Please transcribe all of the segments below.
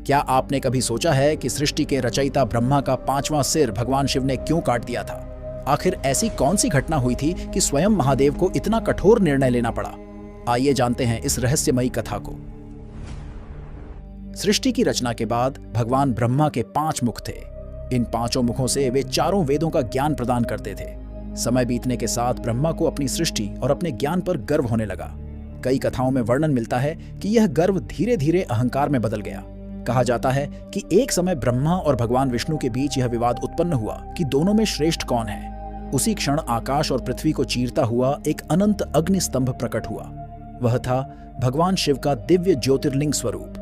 क्या आपने कभी सोचा है कि सृष्टि के रचयिता ब्रह्मा का 5वां सिर भगवान शिव ने क्यों काट दिया था? आखिर ऐसी कौन सी घटना हुई थी कि स्वयं महादेव को इतना कठोर निर्णय लेना पड़ा? आइए जानते हैं इस रहस्यमयी कथा को। सृष्टि की रचना के बाद भगवान ब्रह्मा के 5 मुख थे। इन 5 मुखों से वे चारों वेदों का ज्ञान प्रदान करते थे। समय बीतने के साथ ब्रह्मा को अपनी सृष्टि और अपने ज्ञान पर गर्व होने लगा। कई कथाओं में वर्णन मिलता है कि यह गर्व धीरे धीरे अहंकार में बदल गया। कहा जाता है कि एक समय ब्रह्मा और भगवान विष्णु के बीच यह विवाद उत्पन्न हुआ कि दोनों में श्रेष्ठ कौन है। उसी क्षण आकाश और पृथ्वी को चीरता हुआ एक अनंत अग्नि स्तंभ प्रकट हुआ। वह था भगवान शिव का दिव्य ज्योतिर्लिंग स्वरूप।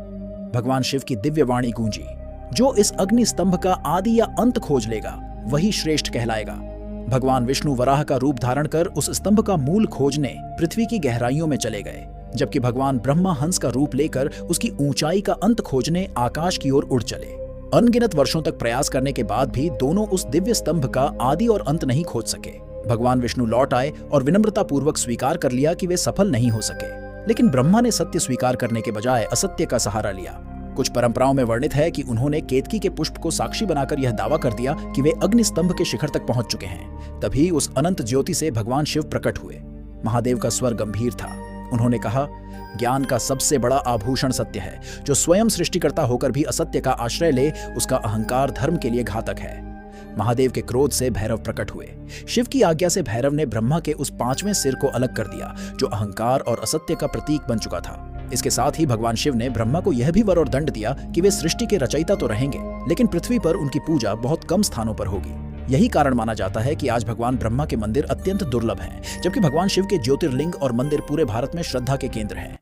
भगवान शिव की दिव्य वाणी गूंजी, जो इस अग्नि स्तंभ का आदि या अंत खोज लेगा वही श्रेष्ठ कहलाएगा। भगवान विष्णु वराह का रूप धारण कर उस स्तंभ का मूल खोजने पृथ्वी की गहराइयों में चले गए, जबकि भगवान ब्रह्मा हंस का रूप लेकर उसकी ऊंचाई का अंत खोजने आकाश की ओर उड़ चले। अनगिनत वर्षों तक प्रयास करने के बाद भी दोनों उस दिव्य स्तंभ का आदि और अंत नहीं खोज सके। भगवान विष्णु लौट आए और विनम्रता पूर्वक स्वीकार कर लिया कि वे सफल नहीं हो सके, लेकिन ब्रह्मा ने सत्य स्वीकार करने के बजाय असत्य का सहारा लिया। कुछ परंपराओं में वर्णित है कि उन्होंने केतकी के पुष्प को साक्षी बनाकर यह दावा कर दिया कि वे अग्नि स्तंभ के शिखर तक पहुंच चुके हैं। तभी उस अनंत ज्योति से भगवान शिव प्रकट हुए। महादेव का स्वर गंभीर था। उन्होंने कहा, ज्ञान का सबसे बड़ा आभूषण सत्य है। जो स्वयं सृष्टिकर्ता होकर भी असत्य का आश्रय ले, उसका अहंकार धर्म के लिए घातक है। महादेव के क्रोध से भैरव प्रकट हुए। शिव की आज्ञा से भैरव ने ब्रह्मा के उस 5वें सिर को अलग कर दिया, जो अहंकार और असत्य का प्रतीक बन चुका था। इसके साथ ही भगवान शिव ने ब्रह्मा को यह भी वर और दंड दिया कि वे सृष्टि के रचयिता तो रहेंगे, लेकिन पृथ्वी पर उनकी पूजा बहुत कम स्थानों पर होगी। यही कारण माना जाता है कि आज भगवान ब्रह्मा के मंदिर अत्यंत दुर्लभ हैं, जबकि भगवान शिव के ज्योतिर्लिंग और मंदिर पूरे भारत में श्रद्धा के केंद्र हैं।